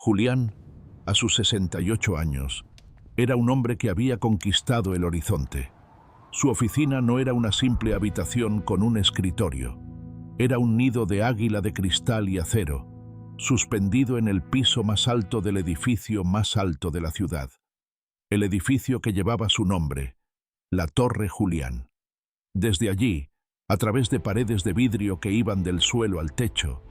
Julián, a sus 68 años, era un hombre que había conquistado el horizonte. Su oficina no era una simple habitación con un escritorio. Era un nido de águila de cristal y acero, suspendido en el piso más alto del edificio más alto de la ciudad. El edificio que llevaba su nombre, la Torre Julián. Desde allí, a través de paredes de vidrio que iban del suelo al techo,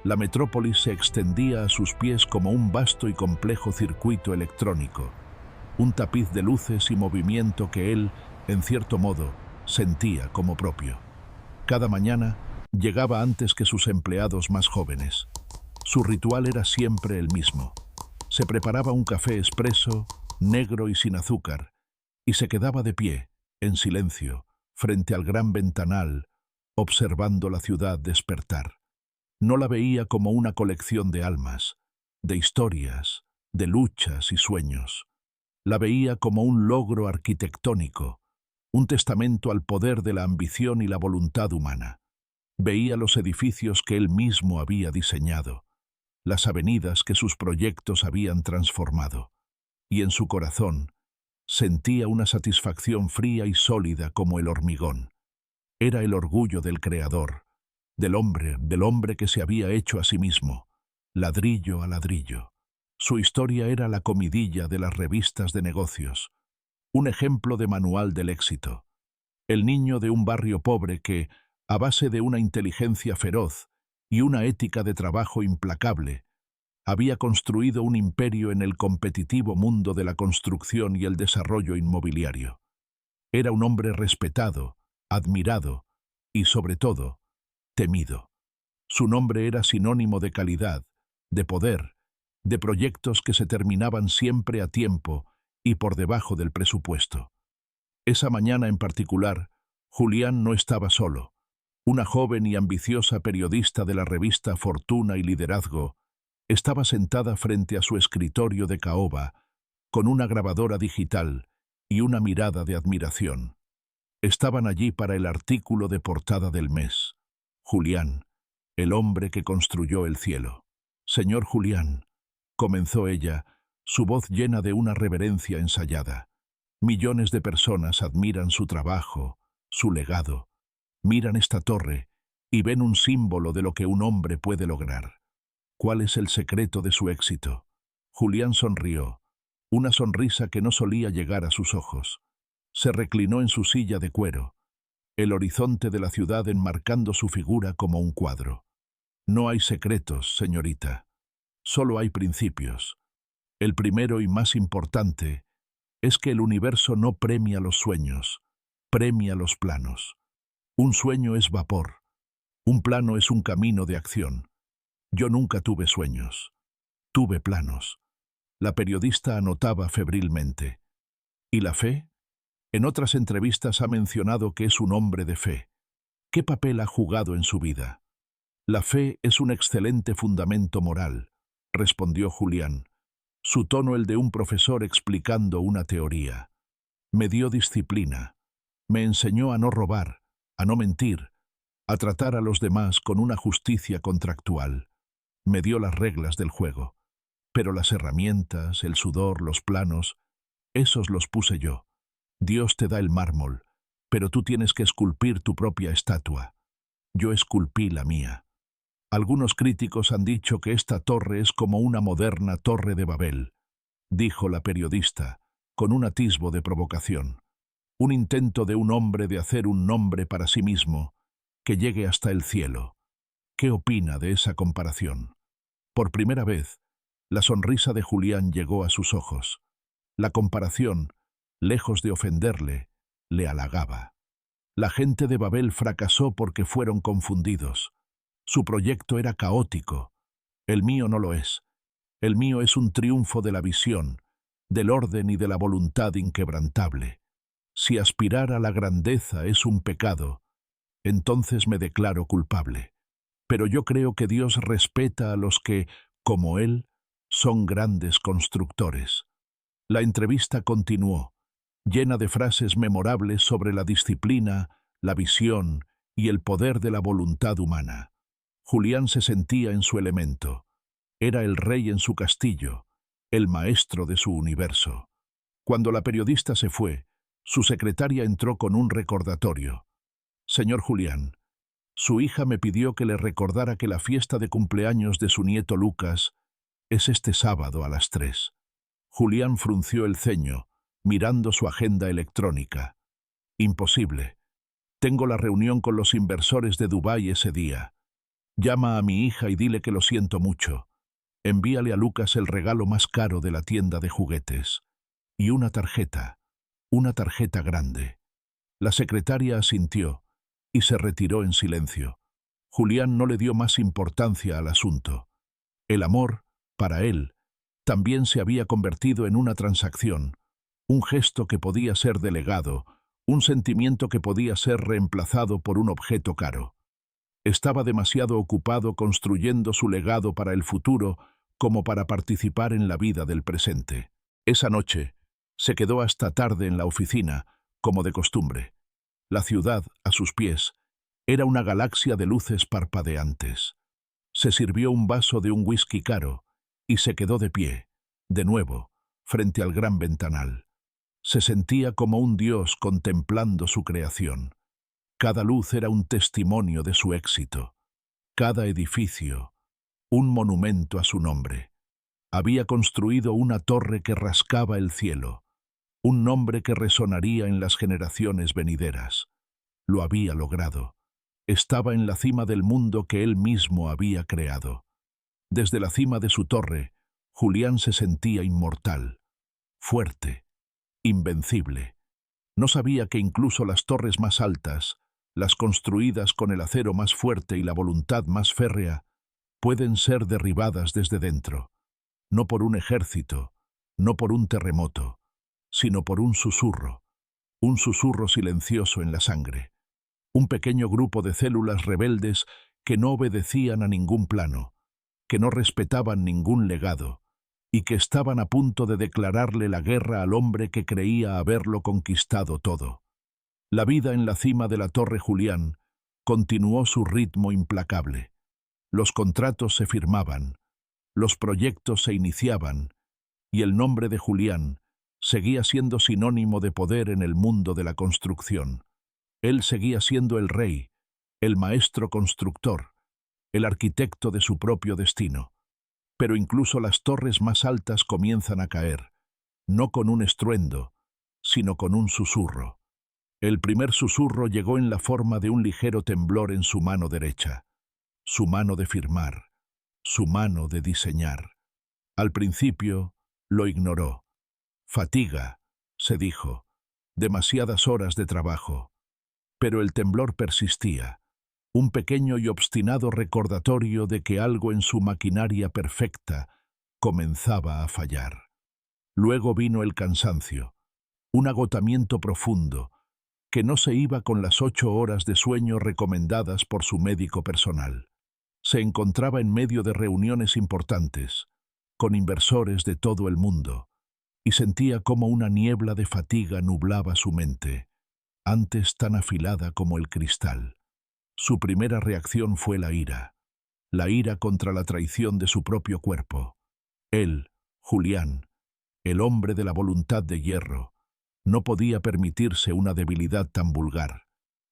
la metrópolis se extendía a sus pies como un vasto y complejo circuito electrónico, un tapiz de luces y movimiento que él, en cierto modo, sentía como propio. Cada mañana llegaba antes que sus empleados más jóvenes. Su ritual era siempre el mismo. Se preparaba un café expreso, negro y sin azúcar, y se quedaba de pie, en silencio, frente al gran ventanal, observando la ciudad despertar. No la veía como una colección de almas, de historias, de luchas y sueños. La veía como un logro arquitectónico, un testamento al poder de la ambición y la voluntad humana. Veía los edificios que él mismo había diseñado, las avenidas que sus proyectos habían transformado, y en su corazón sentía una satisfacción fría y sólida como el hormigón. Era el orgullo del creador, del hombre que se había hecho a sí mismo, ladrillo a ladrillo. Su historia era la comidilla de las revistas de negocios, un ejemplo de manual del éxito. El niño de un barrio pobre que, a base de una inteligencia feroz y una ética de trabajo implacable, había construido un imperio en el competitivo mundo de la construcción y el desarrollo inmobiliario. Era un hombre respetado, admirado y, sobre todo, temido. Su nombre era sinónimo de calidad, de poder, de proyectos que se terminaban siempre a tiempo y por debajo del presupuesto. Esa mañana en particular, Julián no estaba solo. Una joven y ambiciosa periodista de la revista Fortuna y Liderazgo estaba sentada frente a su escritorio de caoba, con una grabadora digital y una mirada de admiración. Estaban allí para el artículo de portada del mes. Julián, el hombre que construyó el cielo. Señor Julián, comenzó ella, su voz llena de una reverencia ensayada. Millones de personas admiran su trabajo, su legado. Miran esta torre y ven un símbolo de lo que un hombre puede lograr. ¿Cuál es el secreto de su éxito? Julián sonrió, una sonrisa que no solía llegar a sus ojos. Se reclinó en su silla de cuero, el horizonte de la ciudad enmarcando su figura como un cuadro. No hay secretos, señorita. Solo hay principios. El primero y más importante es que el universo no premia los sueños, premia los planos. Un sueño es vapor. Un plano es un camino de acción. Yo nunca tuve sueños. Tuve planos. La periodista anotaba febrilmente. ¿Y la fe? En otras entrevistas ha mencionado que es un hombre de fe. ¿Qué papel ha jugado en su vida? La fe es un excelente fundamento moral, respondió Julián, su tono el de un profesor explicando una teoría. Me dio disciplina. Me enseñó a no robar, a no mentir, a tratar a los demás con una justicia contractual. Me dio las reglas del juego. Pero las herramientas, el sudor, los planos, esos los puse yo. Dios te da el mármol, pero tú tienes que esculpir tu propia estatua. Yo esculpí la mía. Algunos críticos han dicho que esta torre es como una moderna torre de Babel, dijo la periodista, con un atisbo de provocación. Un intento de un hombre de hacer un nombre para sí mismo, que llegue hasta el cielo. ¿Qué opina de esa comparación? Por primera vez, la sonrisa de Julián llegó a sus ojos. La comparación, lejos de ofenderle, le halagaba. La gente de Babel fracasó porque fueron confundidos. Su proyecto era caótico. El mío no lo es. El mío es un triunfo de la visión, del orden y de la voluntad inquebrantable. Si aspirar a la grandeza es un pecado, entonces me declaro culpable. Pero yo creo que Dios respeta a los que, como Él, son grandes constructores. La entrevista continuó, llena de frases memorables sobre la disciplina, la visión y el poder de la voluntad humana. Julián se sentía en su elemento. Era el rey en su castillo, el maestro de su universo. Cuando la periodista se fue, su secretaria entró con un recordatorio. Señor Julián, su hija me pidió que le recordara que la fiesta de cumpleaños de su nieto Lucas es este sábado a las 3. Julián frunció el ceño, mirando su agenda electrónica. Imposible. Tengo la reunión con los inversores de Dubái ese día. Llama a mi hija y dile que lo siento mucho. Envíale a Lucas el regalo más caro de la tienda de juguetes. Y una tarjeta grande. La secretaria asintió y se retiró en silencio. Julián no le dio más importancia al asunto. El amor, para él, también se había convertido en una transacción, un gesto que podía ser delegado, un sentimiento que podía ser reemplazado por un objeto caro. Estaba demasiado ocupado construyendo su legado para el futuro como para participar en la vida del presente. Esa noche, se quedó hasta tarde en la oficina, como de costumbre. La ciudad, a sus pies, era una galaxia de luces parpadeantes. Se sirvió un vaso de un whisky caro y se quedó de pie, de nuevo, frente al gran ventanal. Se sentía como un dios contemplando su creación. Cada luz era un testimonio de su éxito. Cada edificio, un monumento a su nombre. Había construido una torre que rascaba el cielo, un nombre que resonaría en las generaciones venideras. Lo había logrado. Estaba en la cima del mundo que él mismo había creado. Desde la cima de su torre, Julián se sentía inmortal, fuerte, invencible. No sabía que incluso las torres más altas, las construidas con el acero más fuerte y la voluntad más férrea, pueden ser derribadas desde dentro, no por un ejército, no por un terremoto, sino por un susurro silencioso en la sangre. Un pequeño grupo de células rebeldes que no obedecían a ningún plano, que no respetaban ningún legado, y que estaban a punto de declararle la guerra al hombre que creía haberlo conquistado todo. La vida en la cima de la Torre Julián continuó su ritmo implacable. Los contratos se firmaban, los proyectos se iniciaban, y el nombre de Julián seguía siendo sinónimo de poder en el mundo de la construcción. Él seguía siendo el rey, el maestro constructor, el arquitecto de su propio destino. Pero incluso las torres más altas comienzan a caer, no con un estruendo, sino con un susurro. El primer susurro llegó en la forma de un ligero temblor en su mano derecha, su mano de firmar, su mano de diseñar. Al principio, lo ignoró. Fatiga, se dijo, demasiadas horas de trabajo. Pero el temblor persistía, un pequeño y obstinado recordatorio de que algo en su maquinaria perfecta comenzaba a fallar. Luego vino el cansancio, un agotamiento profundo, que no se iba con las 8 horas de sueño recomendadas por su médico personal. Se encontraba en medio de reuniones importantes, con inversores de todo el mundo, y sentía cómo una niebla de fatiga nublaba su mente, antes tan afilada como el cristal. Su primera reacción fue la ira contra la traición de su propio cuerpo. Él, Julián, el hombre de la voluntad de hierro, no podía permitirse una debilidad tan vulgar.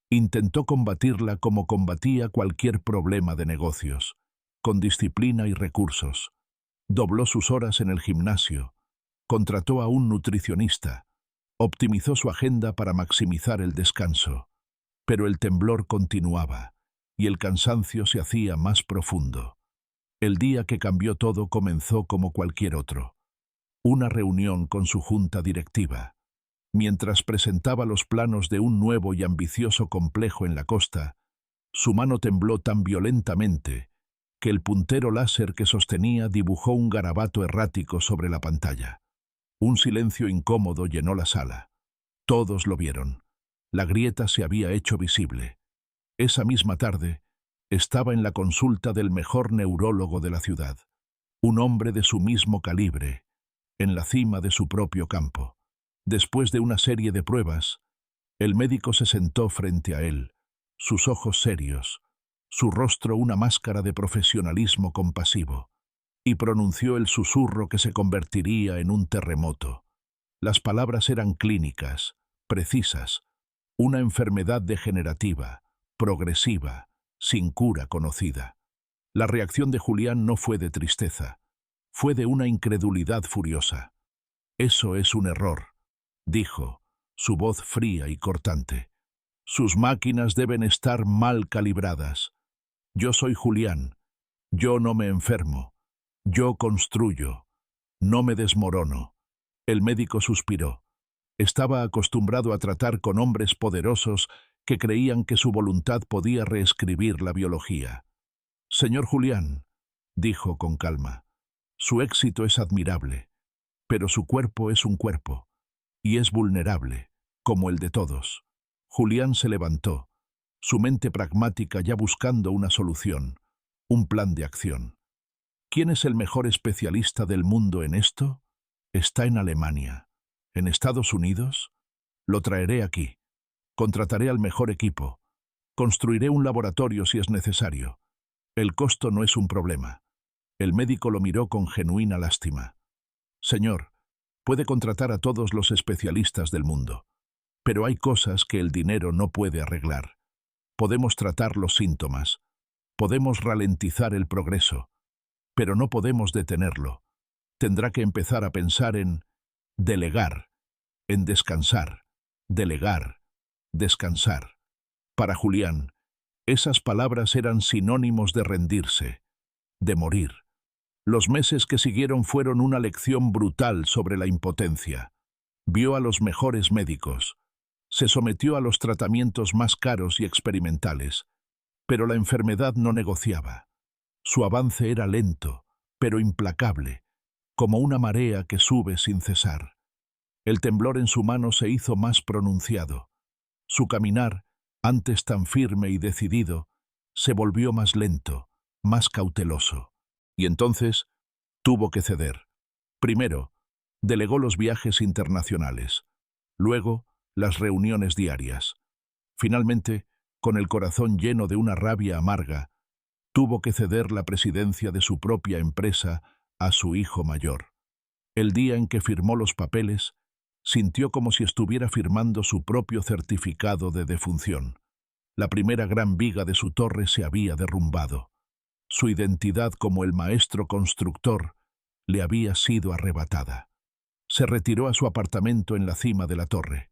Intentó combatirla como combatía cualquier problema de negocios, con disciplina y recursos. Dobló sus horas en el gimnasio, contrató a un nutricionista, optimizó su agenda para maximizar el descanso. Pero el temblor continuaba, y el cansancio se hacía más profundo. El día que cambió todo comenzó como cualquier otro. Una reunión con su junta directiva. Mientras presentaba los planos de un nuevo y ambicioso complejo en la costa, su mano tembló tan violentamente que el puntero láser que sostenía dibujó un garabato errático sobre la pantalla. Un silencio incómodo llenó la sala. Todos lo vieron. La grieta se había hecho visible. Esa misma tarde, estaba en la consulta del mejor neurólogo de la ciudad, un hombre de su mismo calibre, en la cima de su propio campo. Después de una serie de pruebas, el médico se sentó frente a él, sus ojos serios, su rostro una máscara de profesionalismo compasivo. y pronunció el susurro que se convertiría en un terremoto. Las palabras eran clínicas, precisas, una enfermedad degenerativa, progresiva, sin cura conocida. La reacción de Julián no fue de tristeza, fue de una incredulidad furiosa. «Eso es un error», dijo, su voz fría y cortante. «Sus máquinas deben estar mal calibradas. Yo soy Julián. Yo no me enfermo. Yo construyo. No me desmorono». El médico suspiró. Estaba acostumbrado a tratar con hombres poderosos que creían que su voluntad podía reescribir la biología. «Señor Julián», dijo con calma, «su éxito es admirable, pero su cuerpo es un cuerpo, y es vulnerable, como el de todos». Julián se levantó, su mente pragmática ya buscando una solución, un plan de acción. ¿Quién es el mejor especialista del mundo en esto? Está en Alemania. ¿En Estados Unidos? Lo traeré aquí. Contrataré al mejor equipo. Construiré un laboratorio si es necesario. El costo no es un problema. El médico lo miró con genuina lástima. «Señor, puede contratar a todos los especialistas del mundo, pero hay cosas que el dinero no puede arreglar. Podemos tratar los síntomas, podemos ralentizar el progreso, pero no podemos detenerlo. Tendrá que empezar a pensar en delegar, en descansar, delegar, descansar». Para Julián, esas palabras eran sinónimos de rendirse, de morir. Los meses que siguieron fueron una lección brutal sobre la impotencia. Vio a los mejores médicos, se sometió a los tratamientos más caros y experimentales, pero la enfermedad no negociaba. Su avance era lento, pero implacable, como una marea que sube sin cesar. El temblor en su mano se hizo más pronunciado. Su caminar, antes tan firme y decidido, se volvió más lento, más cauteloso. Y entonces tuvo que ceder. Primero, delegó los viajes internacionales. Luego, las reuniones diarias. Finalmente, con el corazón lleno de una rabia amarga, tuvo que ceder la presidencia de su propia empresa a su hijo mayor. El día en que firmó los papeles, sintió como si estuviera firmando su propio certificado de defunción. La primera gran viga de su torre se había derrumbado. Su identidad como el maestro constructor le había sido arrebatada. Se retiró a su apartamento en la cima de la torre.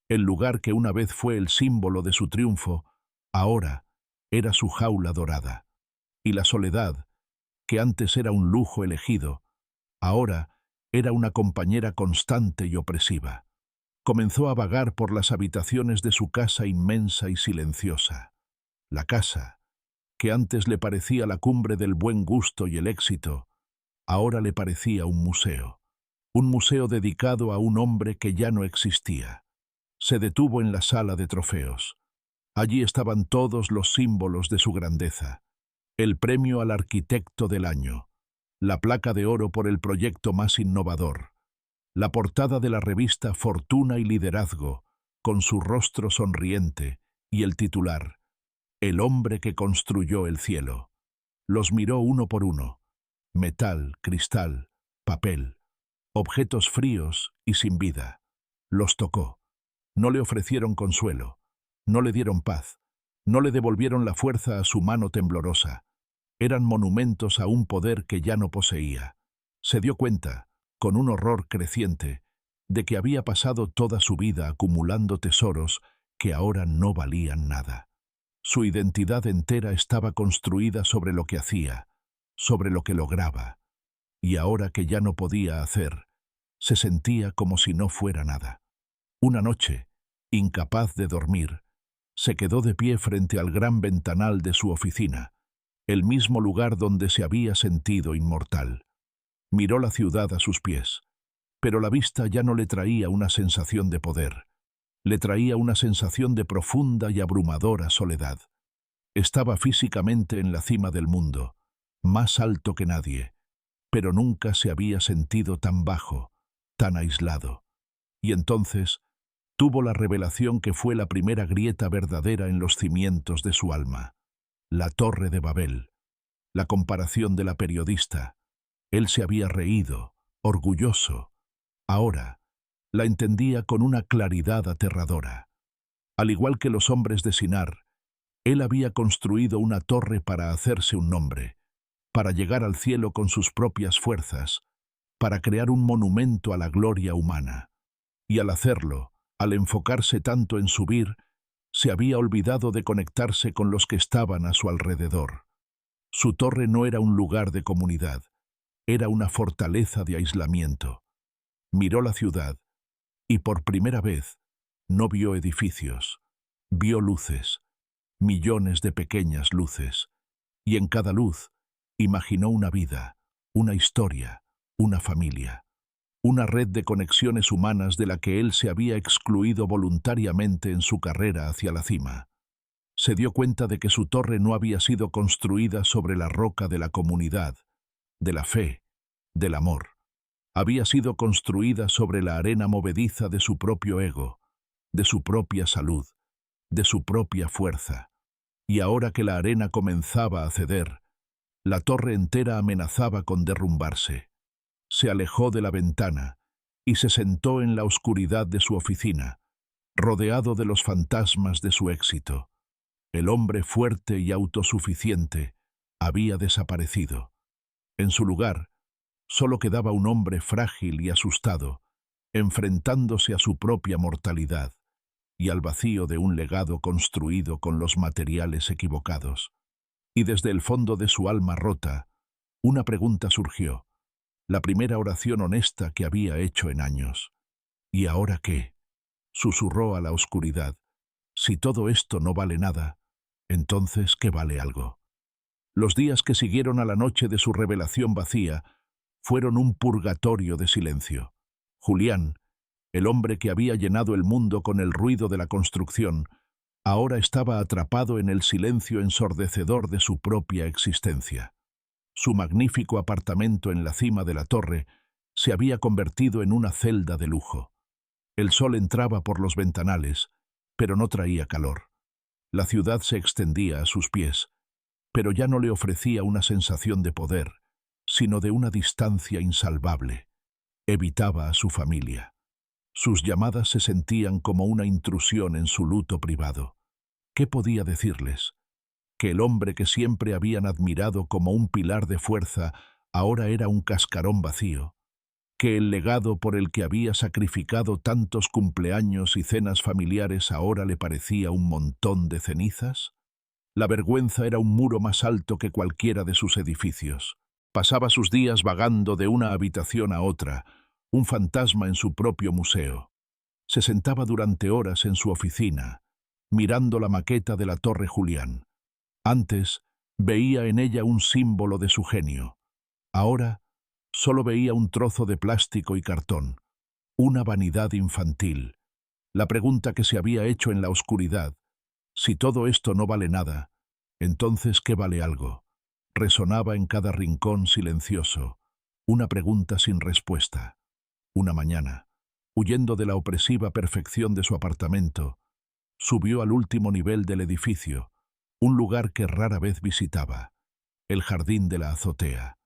El lugar que una vez fue el símbolo de su triunfo, ahora era su jaula dorada. Y la soledad, que antes era un lujo elegido, ahora era una compañera constante y opresiva. Comenzó a vagar por las habitaciones de su casa inmensa y silenciosa. La casa, que antes le parecía la cumbre del buen gusto y el éxito, ahora le parecía un museo dedicado a un hombre que ya no existía. Se detuvo en la sala de trofeos. Allí estaban todos los símbolos de su grandeza: el premio al arquitecto del año, la placa de oro por el proyecto más innovador, la portada de la revista Fortuna y Liderazgo, con su rostro sonriente, y el titular: «El hombre que construyó el cielo». Los miró uno por uno: metal, cristal, papel, objetos fríos y sin vida. Los tocó. No le ofrecieron consuelo, no le dieron paz, no le devolvieron la fuerza a su mano temblorosa. Eran monumentos a un poder que ya no poseía. Se dio cuenta, con un horror creciente, de que había pasado toda su vida acumulando tesoros que ahora no valían nada. Su identidad entera estaba construida sobre lo que hacía, sobre lo que lograba, y ahora que ya no podía hacer, se sentía como si no fuera nada. Una noche, incapaz de dormir, se quedó de pie frente al gran ventanal de su oficina, el mismo lugar donde se había sentido inmortal. Miró la ciudad a sus pies, pero la vista ya no le traía una sensación de poder, le traía una sensación de profunda y abrumadora soledad. Estaba físicamente en la cima del mundo, más alto que nadie, pero nunca se había sentido tan bajo, tan aislado. Y entonces tuvo la revelación que fue la primera grieta verdadera en los cimientos de su alma: la Torre de Babel, la comparación de la periodista, Él se había reído, orgulloso. Ahora, la entendía con una claridad aterradora. Al igual que los hombres de Sinar, él había construido una torre para hacerse un nombre, para llegar al cielo con sus propias fuerzas, para crear un monumento a la gloria humana. Y al hacerlo, al enfocarse tanto en subir, se había olvidado de conectarse con los que estaban a su alrededor. Su torre no era un lugar de comunidad, era una fortaleza de aislamiento. Miró la ciudad y por primera vez no vio edificios, vio luces, millones de pequeñas luces, y en cada luz imaginó una vida, una historia, una familia, una red de conexiones humanas de la que él se había excluido voluntariamente en su carrera hacia la cima. Se dio cuenta de que su torre no había sido construida sobre la roca de la comunidad, de la fe, del amor. Había sido construida sobre la arena movediza de su propio ego, de su propia salud, de su propia fuerza. Y ahora que la arena comenzaba a ceder, la torre entera amenazaba con derrumbarse. Se alejó de la ventana y se sentó en la oscuridad de su oficina, rodeado de los fantasmas de su éxito. El hombre fuerte y autosuficiente había desaparecido. En su lugar, solo quedaba un hombre frágil y asustado, enfrentándose a su propia mortalidad y al vacío de un legado construido con los materiales equivocados. Y desde el fondo de su alma rota, una pregunta surgió, la primera oración honesta que había hecho en años. ¿Y ahora qué? Susurró a la oscuridad. Si todo esto no vale nada, entonces ¿qué vale algo? Los días que siguieron a la noche de su revelación vacía fueron un purgatorio de silencio. Julián, el hombre que había llenado el mundo con el ruido de la construcción, ahora estaba atrapado en el silencio ensordecedor de su propia existencia. Su magnífico apartamento en la cima de la torre se había convertido en una celda de lujo. El sol entraba por los ventanales, pero no traía calor. La ciudad se extendía a sus pies, pero ya no le ofrecía una sensación de poder, sino de una distancia insalvable. Evitaba a su familia. Sus llamadas se sentían como una intrusión en su luto privado. ¿Qué podía decirles? Que el hombre que siempre habían admirado como un pilar de fuerza ahora era un cascarón vacío. Que el legado por el que había sacrificado tantos cumpleaños y cenas familiares ahora le parecía un montón de cenizas. La vergüenza era un muro más alto que cualquiera de sus edificios. Pasaba sus días vagando de una habitación a otra, un fantasma en su propio museo. Se sentaba durante horas en su oficina, mirando la maqueta de la Torre Julián. Antes, veía en ella un símbolo de su genio. Ahora, solo veía un trozo de plástico y cartón, una vanidad infantil. La pregunta que se había hecho en la oscuridad, si todo esto no vale nada, entonces ¿qué vale algo? Resonaba en cada rincón silencioso, una pregunta sin respuesta. Una mañana, huyendo de la opresiva perfección de su apartamento, subió al último nivel del edificio, un lugar que rara vez visitaba, el jardín de la azotea.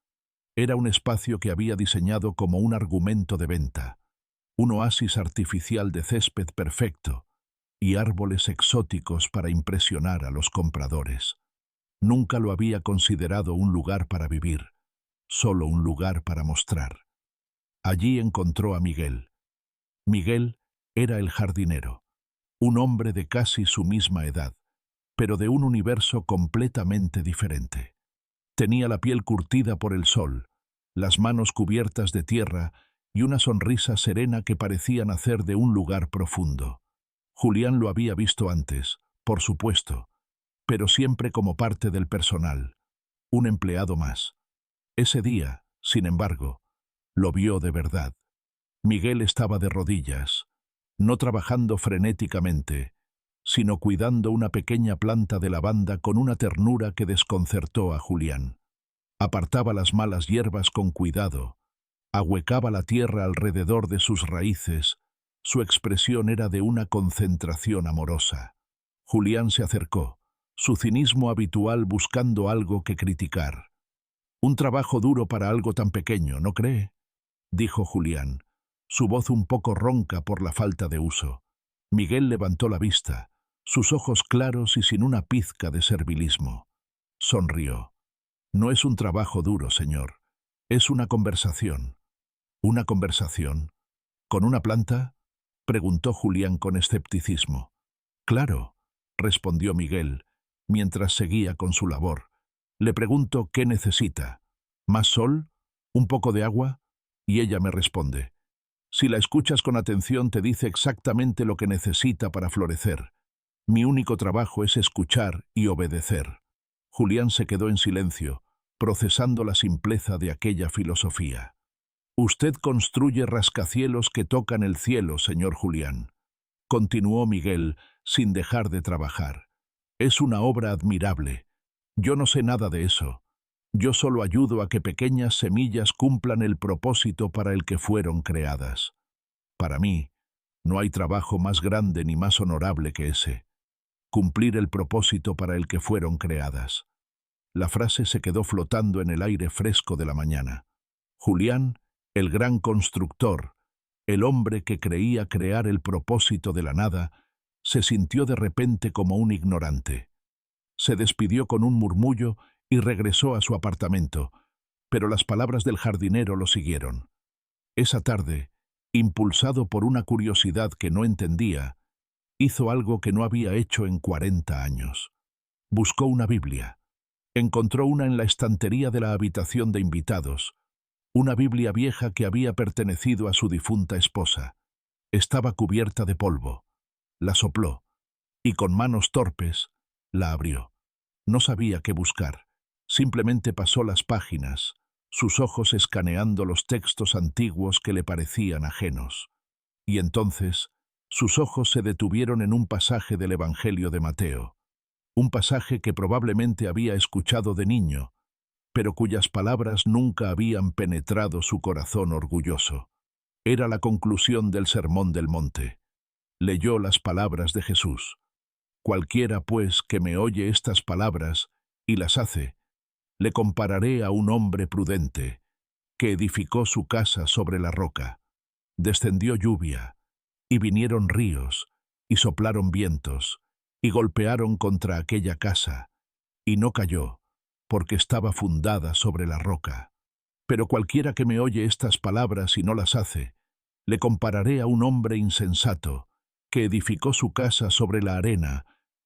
Era un espacio que había diseñado como un argumento de venta, un oasis artificial de césped perfecto y árboles exóticos para impresionar a los compradores. Nunca lo había considerado un lugar para vivir, solo un lugar para mostrar. Allí encontró a Miguel. Miguel era el jardinero, un hombre de casi su misma edad, pero de un universo completamente diferente. Tenía la piel curtida por el sol, las manos cubiertas de tierra y una sonrisa serena que parecía nacer de un lugar profundo. Julián lo había visto antes, por supuesto, pero siempre como parte del personal, un empleado más. Ese día, sin embargo, lo vio de verdad. Miguel estaba de rodillas, no trabajando frenéticamente, sino cuidando una pequeña planta de lavanda con una ternura que desconcertó a Julián. Apartaba las malas hierbas con cuidado, ahuecaba la tierra alrededor de sus raíces, su expresión era de una concentración amorosa. Julián se acercó, su cinismo habitual buscando algo que criticar. Un trabajo duro para algo tan pequeño, ¿no cree?, dijo Julián, su voz un poco ronca por la falta de uso. Miguel levantó la vista, sus ojos claros y sin una pizca de servilismo. Sonrió. No es un trabajo duro, señor. Es una conversación. ¿Una conversación? ¿Con una planta?, preguntó Julián con escepticismo. Claro, respondió Miguel, mientras seguía con su labor. Le pregunto qué necesita. ¿Más sol? ¿Un poco de agua? Y ella me responde. Si la escuchas con atención, te dice exactamente lo que necesita para florecer. Mi único trabajo es escuchar y obedecer. Julián se quedó en silencio, procesando la simpleza de aquella filosofía. Usted construye rascacielos que tocan el cielo, señor Julián, continuó Miguel, sin dejar de trabajar. Es una obra admirable. Yo no sé nada de eso. Yo solo ayudo a que pequeñas semillas cumplan el propósito para el que fueron creadas. Para mí, no hay trabajo más grande ni más honorable que ese. Cumplir el propósito para el que fueron creadas. La frase se quedó flotando en el aire fresco de la mañana. Julián, el gran constructor, el hombre que creía crear el propósito de la nada, se sintió de repente como un ignorante. Se despidió con un murmullo y regresó a su apartamento, pero las palabras del jardinero lo siguieron. Esa tarde, impulsado por una curiosidad que no entendía, hizo algo que no había hecho en 40 años. Buscó una Biblia. Encontró una en la estantería de la habitación de invitados, una Biblia vieja que había pertenecido a su difunta esposa. Estaba cubierta de polvo. La sopló, y con manos torpes, la abrió. No sabía qué buscar. Simplemente pasó las páginas, sus ojos escaneando los textos antiguos que le parecían ajenos. Y entonces, sus ojos se detuvieron en un pasaje del Evangelio de Mateo. Un pasaje que probablemente había escuchado de niño, pero cuyas palabras nunca habían penetrado su corazón orgulloso. Era la conclusión del Sermón del Monte. Leyó las palabras de Jesús. Cualquiera, pues, que me oye estas palabras y las hace, le compararé a un hombre prudente, que edificó su casa sobre la roca. Descendió lluvia, y vinieron ríos, y soplaron vientos, y golpearon contra aquella casa, y no cayó, porque estaba fundada sobre la roca. Pero cualquiera que me oye estas palabras y no las hace, le compararé a un hombre insensato, que edificó su casa sobre la arena,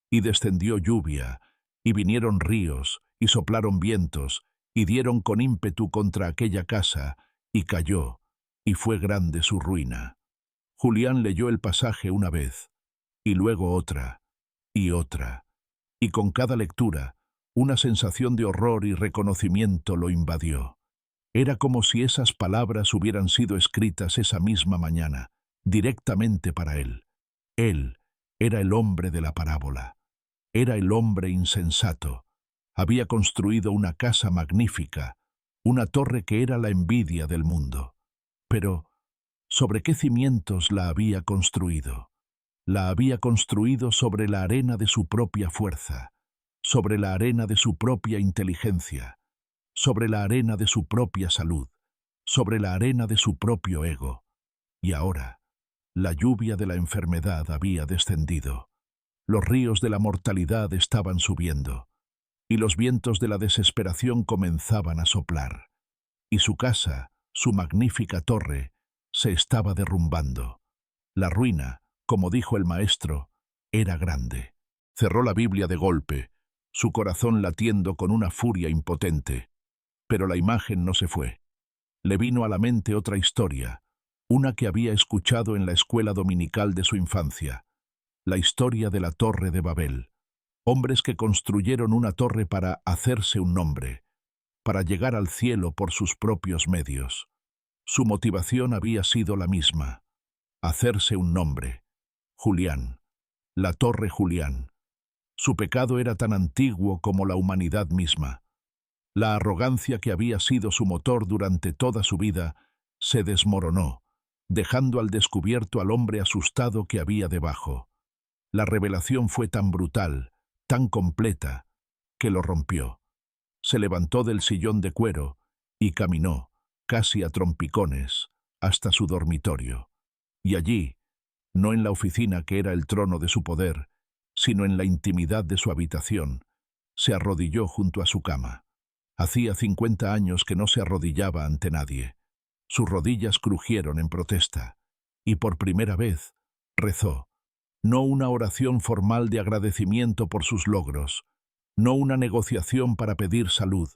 y descendió lluvia, y vinieron ríos, y soplaron vientos, y dieron con ímpetu contra aquella casa, y cayó, y fue grande su ruina. Julián leyó el pasaje una vez, y luego otra, y con cada lectura, una sensación de horror y reconocimiento lo invadió. Era como si esas palabras hubieran sido escritas esa misma mañana, directamente para él. Él era el hombre de la parábola. Era el hombre insensato. Había construido una casa magnífica, una torre que era la envidia del mundo. Pero, ¿sobre qué cimientos la había construido? La había construido sobre la arena de su propia fuerza, sobre la arena de su propia inteligencia, sobre la arena de su propia salud, sobre la arena de su propio ego. Y ahora, la lluvia de la enfermedad había descendido. Los ríos de la mortalidad estaban subiendo, y los vientos de la desesperación comenzaban a soplar. Y su casa, su magnífica torre, se estaba derrumbando. La ruina, como dijo el maestro, era grande. Cerró la Biblia de golpe, su corazón latiendo con una furia impotente. Pero la imagen no se fue. Le vino a la mente otra historia, una que había escuchado en la escuela dominical de su infancia, la historia de la Torre de Babel. Hombres que construyeron una torre para hacerse un nombre, para llegar al cielo por sus propios medios. Su motivación había sido la misma, hacerse un nombre. Julián, la Torre Julián. Su pecado era tan antiguo como la humanidad misma. La arrogancia que había sido su motor durante toda su vida se desmoronó, dejando al descubierto al hombre asustado que había debajo. La revelación fue tan brutal, tan completa, que lo rompió. Se levantó del sillón de cuero y caminó, casi a trompicones, hasta su dormitorio. Y allí, no en la oficina que era el trono de su poder, sino en la intimidad de su habitación, se arrodilló junto a su cama. Hacía 50 años que no se arrodillaba ante nadie. Sus rodillas crujieron en protesta, y por primera vez rezó, no una oración formal de agradecimiento por sus logros, no una negociación para pedir salud,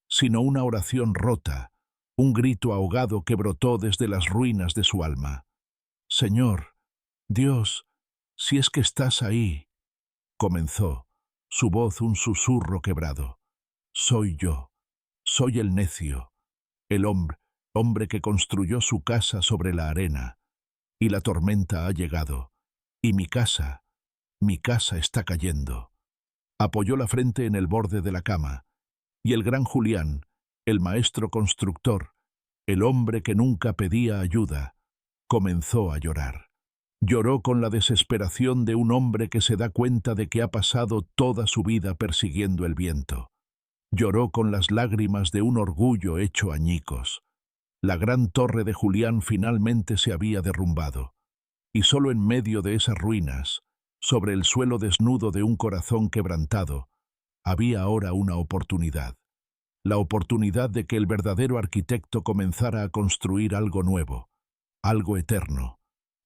sino una oración rota, un grito ahogado que brotó desde las ruinas de su alma. Señor, Dios, si es que estás ahí, comenzó, su voz un susurro quebrado. Soy yo, soy el necio, el hombre que construyó su casa sobre la arena, y la tormenta ha llegado, y mi casa está cayendo. Apoyó la frente en el borde de la cama, y el gran Julián, el maestro constructor, el hombre que nunca pedía ayuda, comenzó a llorar. Lloró con la desesperación de un hombre que se da cuenta de que ha pasado toda su vida persiguiendo el viento. Lloró con las lágrimas de un orgullo hecho añicos. La gran torre de Julián finalmente se había derrumbado, y solo en medio de esas ruinas, sobre el suelo desnudo de un corazón quebrantado, había ahora una oportunidad. La oportunidad de que el verdadero arquitecto comenzara a construir algo nuevo, algo eterno,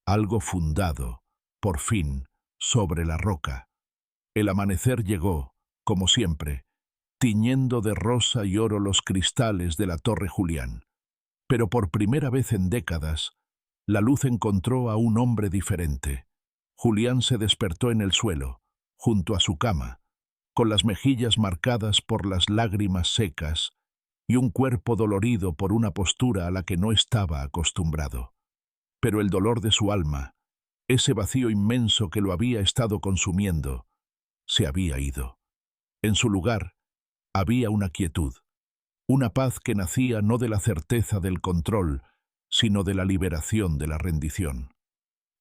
algo fundado, por fin, sobre la roca. El amanecer llegó, como siempre, tiñendo de rosa y oro los cristales de la Torre Julián. Pero por primera vez en décadas, la luz encontró a un hombre diferente. Julián se despertó en el suelo, junto a su cama, con las mejillas marcadas por las lágrimas secas y un cuerpo dolorido por una postura a la que no estaba acostumbrado. Pero el dolor de su alma, ese vacío inmenso que lo había estado consumiendo, se había ido. En su lugar, había una quietud, una paz que nacía no de la certeza del control, sino de la liberación de la rendición.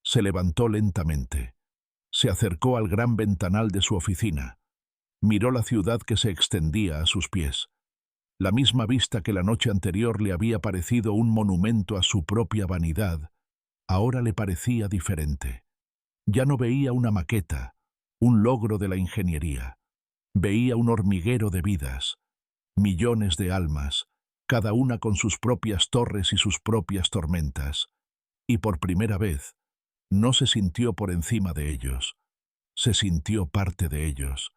Se levantó lentamente, se acercó al gran ventanal de su oficina, miró la ciudad que se extendía a sus pies. La misma vista que la noche anterior le había parecido un monumento a su propia vanidad, ahora le parecía diferente. Ya no veía una maqueta, un logro de la ingeniería. Veía un hormiguero de vidas, millones de almas, cada una con sus propias torres y sus propias tormentas. Y por primera vez, no se sintió por encima de ellos, se sintió parte de ellos,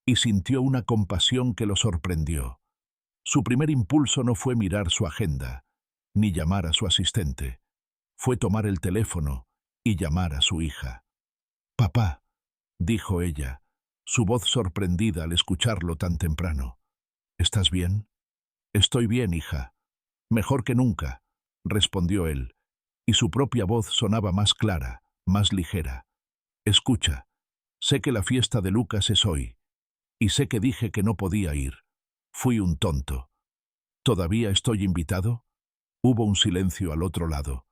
y sintió una compasión que lo sorprendió. Su primer impulso no fue mirar su agenda, ni llamar a su asistente. Fue tomar el teléfono y llamar a su hija. «Papá», dijo ella, su voz sorprendida al escucharlo tan temprano. «¿Estás bien?» «Estoy bien, hija. Mejor que nunca», respondió él, y su propia voz sonaba más clara, más ligera. «Escucha, sé que la fiesta de Lucas es hoy, y sé que dije que no podía ir. Fui un tonto. ¿Todavía estoy invitado?» Hubo un silencio al otro lado,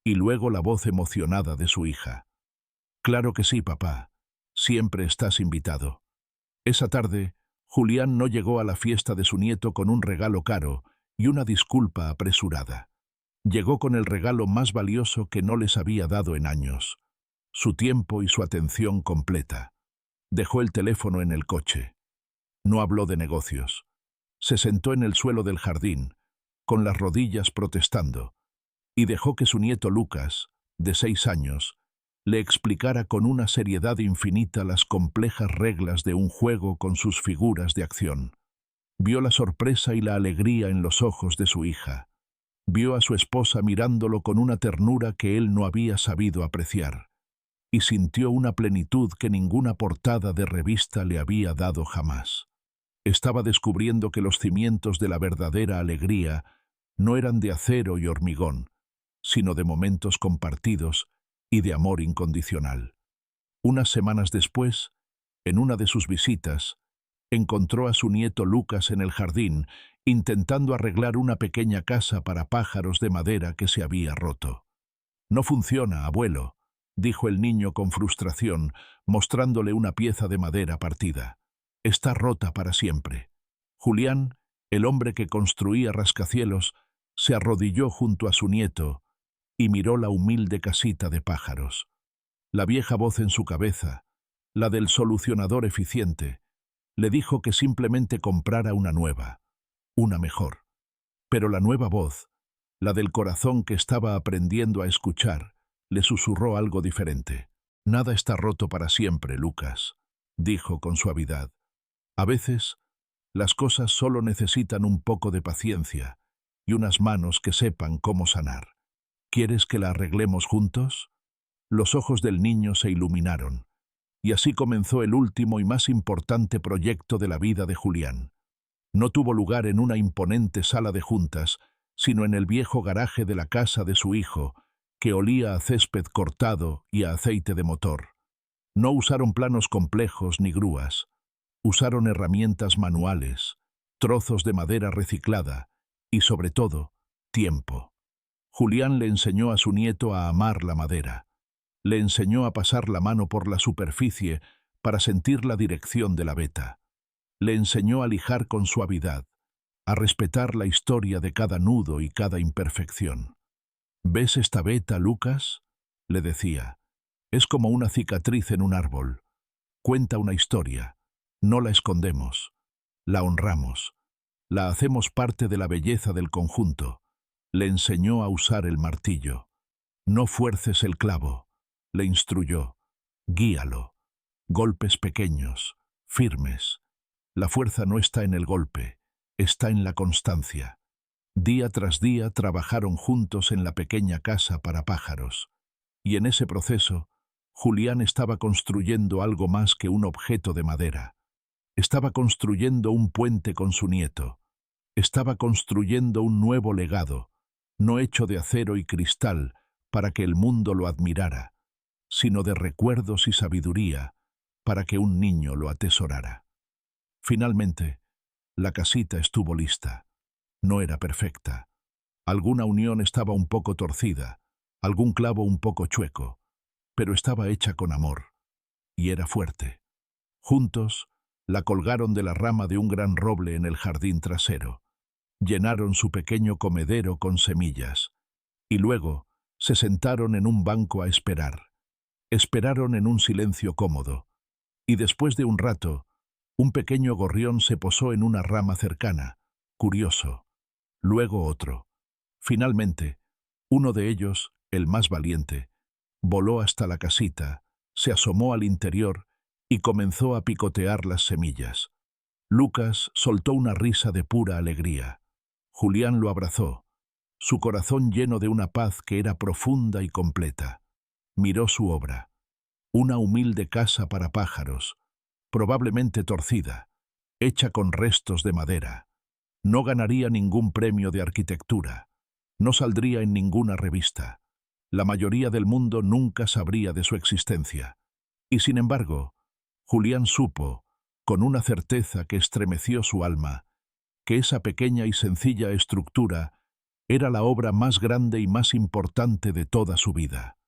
y luego la voz emocionada de su hija. «Claro que sí, papá. Siempre estás invitado». Esa tarde, Julián no llegó a la fiesta de su nieto con un regalo caro y una disculpa apresurada. Llegó con el regalo más valioso que no les había dado en años, su tiempo y su atención completa. Dejó el teléfono en el coche. No habló de negocios. Se sentó en el suelo del jardín, con las rodillas protestando, y dejó que su nieto Lucas, de 6 años, le explicara con una seriedad infinita las complejas reglas de un juego con sus figuras de acción. Vio la sorpresa y la alegría en los ojos de su hija. Vio a su esposa mirándolo con una ternura que él no había sabido apreciar, y sintió una plenitud que ninguna portada de revista le había dado jamás. Estaba descubriendo que los cimientos de la verdadera alegría no eran de acero y hormigón, sino de momentos compartidos y de amor incondicional. Unas semanas después, en una de sus visitas, encontró a su nieto Lucas en el jardín, intentando arreglar una pequeña casa para pájaros de madera que se había roto. «No funciona, abuelo», dijo el niño con frustración, mostrándole una pieza de madera partida. «Está rota para siempre». Julián, el hombre que construía rascacielos, se arrodilló junto a su nieto y miró la humilde casita de pájaros. La vieja voz en su cabeza, la del solucionador eficiente, le dijo que simplemente comprara una nueva, una mejor. Pero la nueva voz, la del corazón que estaba aprendiendo a escuchar, le susurró algo diferente. «Nada está roto para siempre, Lucas», dijo con suavidad. «A veces, las cosas solo necesitan un poco de paciencia y unas manos que sepan cómo sanar. ¿Quieres que la arreglemos juntos?» Los ojos del niño se iluminaron, y así comenzó el último y más importante proyecto de la vida de Julián. No tuvo lugar en una imponente sala de juntas, sino en el viejo garaje de la casa de su hijo, que olía a césped cortado y a aceite de motor. No usaron planos complejos ni grúas. Usaron herramientas manuales, trozos de madera reciclada y, sobre todo, tiempo. Julián le enseñó a su nieto a amar la madera. Le enseñó a pasar la mano por la superficie para sentir la dirección de la veta. Le enseñó a lijar con suavidad, a respetar la historia de cada nudo y cada imperfección. «¿Ves esta veta, Lucas?», le decía. «Es como una cicatriz en un árbol. Cuenta una historia. No la escondemos. La honramos. La hacemos parte de la belleza del conjunto». Le enseñó a usar el martillo. «No fuerces el clavo», le instruyó. «Guíalo. Golpes pequeños, firmes. La fuerza no está en el golpe, está en la constancia». Día tras día trabajaron juntos en la pequeña casa para pájaros. Y en ese proceso, Julián estaba construyendo algo más que un objeto de madera. Estaba construyendo un puente con su nieto. Estaba construyendo un nuevo legado, no hecho de acero y cristal para que el mundo lo admirara, sino de recuerdos y sabiduría para que un niño lo atesorara. Finalmente, la casita estuvo lista. No era perfecta. Alguna unión estaba un poco torcida, algún clavo un poco chueco, pero estaba hecha con amor, y era fuerte. Juntos, la colgaron de la rama de un gran roble en el jardín trasero. Llenaron su pequeño comedero con semillas, y luego se sentaron en un banco a esperar. Esperaron en un silencio cómodo, y después de un rato, un pequeño gorrión se posó en una rama cercana, curioso. Luego otro. Finalmente, uno de ellos, el más valiente, voló hasta la casita, se asomó al interior y comenzó a picotear las semillas. Lucas soltó una risa de pura alegría. Julián lo abrazó, su corazón lleno de una paz que era profunda y completa. Miró su obra. Una humilde casa para pájaros, probablemente torcida, hecha con restos de madera. No ganaría ningún premio de arquitectura. No saldría en ninguna revista. La mayoría del mundo nunca sabría de su existencia. Y sin embargo, Julián supo, con una certeza que estremeció su alma, que esa pequeña y sencilla estructura era la obra más grande y más importante de toda su vida.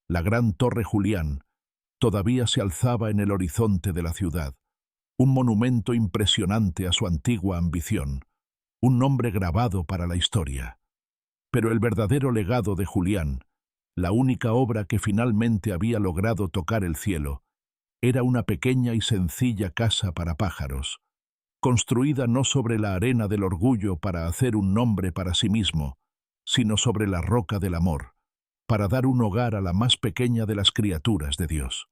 La gran Torre Julián todavía se alzaba en el horizonte de la ciudad, un monumento impresionante a su antigua ambición, un nombre grabado para la historia. Pero el verdadero legado de Julián, la única obra que finalmente había logrado tocar el cielo, era una pequeña y sencilla casa para pájaros, construida no sobre la arena del orgullo para hacer un nombre para sí mismo, sino sobre la roca del amor, para dar un hogar a la más pequeña de las criaturas de Dios.